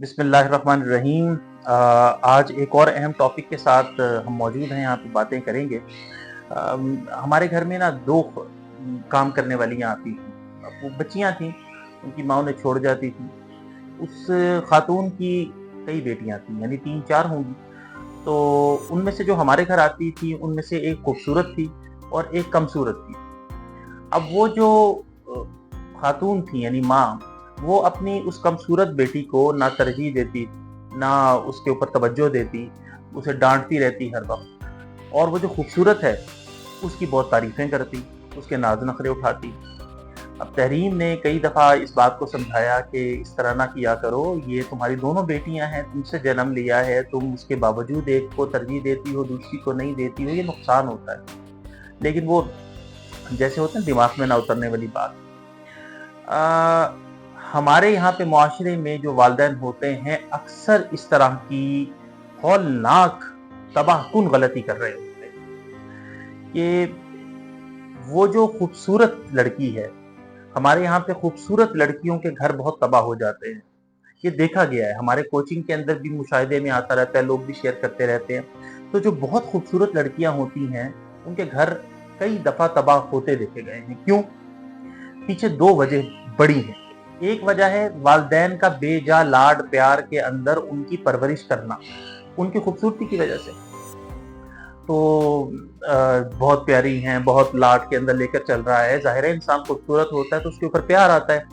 बिस्मिल्लाहिर्रहमानिर्रहीम। आज एक और अहम टॉपिक के साथ हम मौजूद हैं, यहाँ पे बातें करेंगे। हमारे घर में ना दो काम करने वाली आती थी। अब वो बच्चियाँ थीं, उनकी माँ उन्हें छोड़ जाती थी। उस खातून की कई बेटियाँ थीं, यानी 3-4 होंगी। तो उनमें से जो हमारे घर आती थी, उनमें से एक खूबसूरत थी और एक कमसूरत थी। अब वो जो खातून थी यानी माँ, वो अपनी उस कमसूरत बेटी को ना तरजीह देती, ना उसके ऊपर तवज्जो देती, उसे डांटती रहती हर वक्त। और वो जो खूबसूरत है उसकी बहुत तारीफें करती, उसके नाज नखरे उठाती। अब तहरीम ने कई दफ़ा इस बात को समझाया कि इस तरह ना किया करो, ये तुम्हारी दोनों बेटियां हैं, तुमसे जन्म लिया है, तुम उसके बावजूद एक को तरजीह देती हो, दूसरी को नहीं देती हो, ये नुकसान होता है। लेकिन वो जैसे होता है दिमाग में ना उतरने वाली बात। अ, हमारे यहाँ पे मुआशरे में जो वालिदैन होते हैं, अक्सर इस तरह की हौलनाक तबाहकुन गलती कर रहे होते हैं कि वो जो खूबसूरत लड़की है, हमारे यहाँ पे खूबसूरत लड़कियों के घर बहुत तबाह हो जाते हैं। ये देखा गया है, हमारे कोचिंग के अंदर भी मुशाहिदे में आता रहता है, लोग भी शेयर करते रहते हैं। तो जो बहुत खूबसूरत लड़कियां होती हैं, उनके घर कई दफा तबाह होते देखे गए हैं। क्यों? पीछे दो वजह बड़ी हैं। एक वजह है वालिदैन का बेजा लाड प्यार के अंदर उनकी परवरिश करना, उनकी खूबसूरती की वजह से। तो बहुत प्यारी हैं, बहुत लाड के अंदर लेकर चल रहा है। जाहिर है इंसान खूबसूरत होता है तो उसके ऊपर प्यार आता है,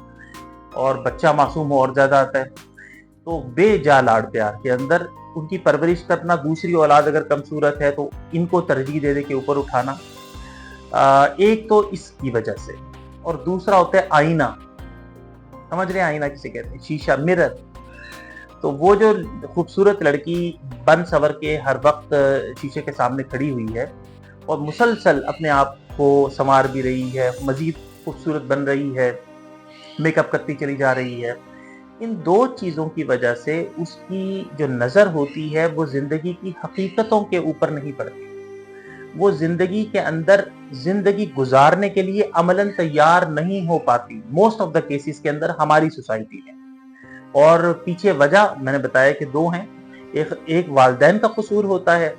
और बच्चा मासूम हो और ज्यादा आता है। तो बेजा लाड प्यार के अंदर उनकी परवरिश करना, दूसरी औलाद अगर कमसूरत है तो इनको तरजीह दे दे के ऊपर उठाना। एक तो इसकी वजह से, और दूसरा होता है आईना। समझ रहे हैं आईना किसे कहते हैं? शीशा, मिरर। तो वो जो खूबसूरत लड़की बन सवर के हर वक्त शीशे के सामने खड़ी हुई है और मुसलसल अपने आप को संवार भी रही है, मजीद खूबसूरत बन रही है, मेकअप करती चली जा रही है, इन दो चीज़ों की वजह से उसकी जो नज़र होती है वो ज़िंदगी की हकीकतों के ऊपर नहीं पड़ती। वो ज़िंदगी के अंदर ज़िंदगी गुजारने के लिए अमलन तैयार नहीं हो पाती, मोस्ट ऑफ द केसेस के अंदर हमारी सोसाइटी में। और पीछे वजह मैंने बताया कि दो हैं। एक वालिदैन का कसूर होता है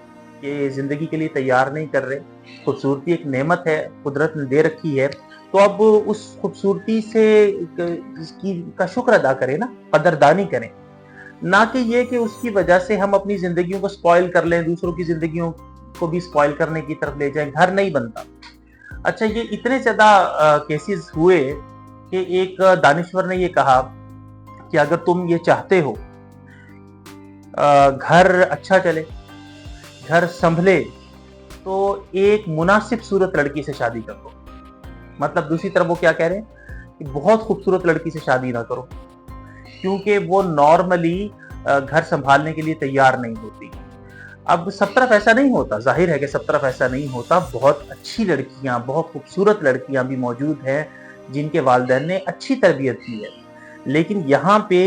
कि ज़िंदगी के लिए तैयार नहीं कर रहे। खूबसूरती एक नेमत है, कुदरत ने दे रखी है, तो अब उस खूबसूरती से का शुक्र अदा करें ना, कदरदानी करें। ना कि ये कि उसकी वजह से हम अपनी ज़िंदगियों को स्पॉइल कर लें, दूसरों की ज़िंदगियों को भी स्पॉइल करने की तरफ ले जाएं, घर नहीं बनता। अच्छा, ये इतने ज़्यादा केसेस हुए कि एक दानिश्वर ने ये कहा कि अगर तुम ये चाहते हो घर अच्छा चले, घर संभले, तो एक मुनासिब सूरत लड़की से शादी कर लो। मतलब दूसरी तरफ वो क्या कह रहे हैं कि बहुत खूबसूरत लड़की से शादी ना करो, क्योंकि वो नॉर्मली घर संभालने के लिए तैयार नहीं होती। अब सब तरफ ऐसा नहीं होता, जाहिर है कि सब तरफ ऐसा नहीं होता। बहुत अच्छी लड़कियां, बहुत खूबसूरत लड़कियां भी मौजूद हैं जिनके वालिदैन ने अच्छी तरबियत की है। लेकिन यहाँ पे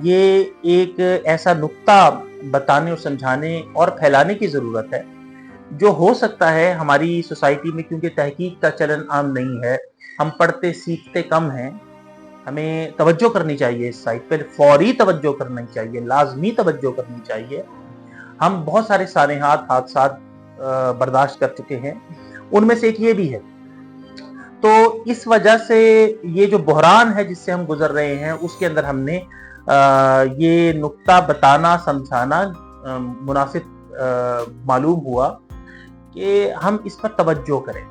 ये एक ऐसा नुक्ता बताने और समझाने और फैलाने की ज़रूरत है, जो हो सकता है हमारी सोसाइटी में, क्योंकि तहकीक का चलन आम नहीं है, हम पढ़ते सीखते कम हैं, हमें तवज्जो करनी चाहिए इस साइड पर, फौरी तवज्जो करनी चाहिए, लाजमी तवज्जो करनी चाहिए। हम बहुत सारे सानेहात हादसात बर्दाश्त कर चुके हैं, उनमें से एक ये भी है। तो इस वजह से ये जो बहरान है जिससे हम गुजर रहे हैं, उसके अंदर हमने ये नुक्ता बताना, समझाना मुनासिब मालूम हुआ कि हम इस पर तवज्जो करें।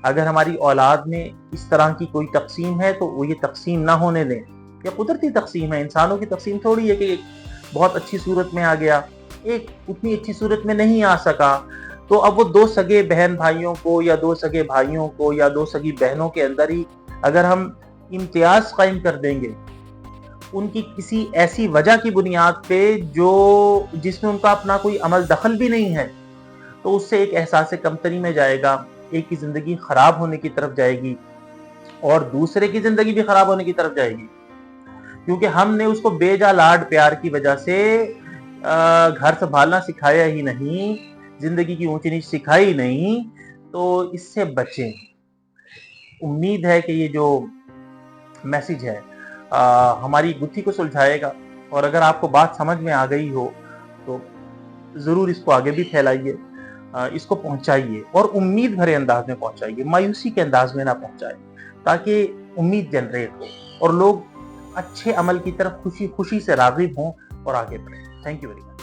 अगर हमारी औलाद में इस तरह की कोई तकसीम है तो वो ये तकसीम ना होने दें। या कुदरती तकसीम है, इंसानों की तकसीम थोड़ी है कि एक बहुत अच्छी सूरत में आ गया, एक उतनी अच्छी सूरत में नहीं आ सका, तो अब वो दो सगे बहन भाइयों को या दो सगे भाइयों को या दो सगी बहनों के अंदर ही अगर हम इम्तियाज कायम कर देंगे, उनकी किसी ऐसी वजह की बुनियाद पे जो जिसमें उनका अपना कोई अमल दखल भी नहीं है, तो उससे एक एहसास कमतरी में जाएगा, एक की जिंदगी खराब होने की तरफ जाएगी और दूसरे की जिंदगी भी खराब होने की तरफ जाएगी, क्योंकि हमने उसको बेजा लाड प्यार की वजह से घर संभालना सिखाया ही नहीं, जिंदगी की ऊंची नीच सिखाई नहीं। तो इससे बचें। उम्मीद है कि ये जो मैसेज है हमारी गुत्थी को सुलझाएगा اور اگر آپ کو بات سمجھ میں آ گئی ہو تو ضرور اس کو آگے بھی پھیلائیے، اس کو پہنچائیے اور امید بھرے انداز میں پہنچائیے، مایوسی کے انداز میں نہ پہنچائے، تاکہ امید جنریٹ ہو اور لوگ اچھے عمل کی طرف خوشی خوشی سے راغب ہوں اور آگے بڑھیں۔ Thank you very much.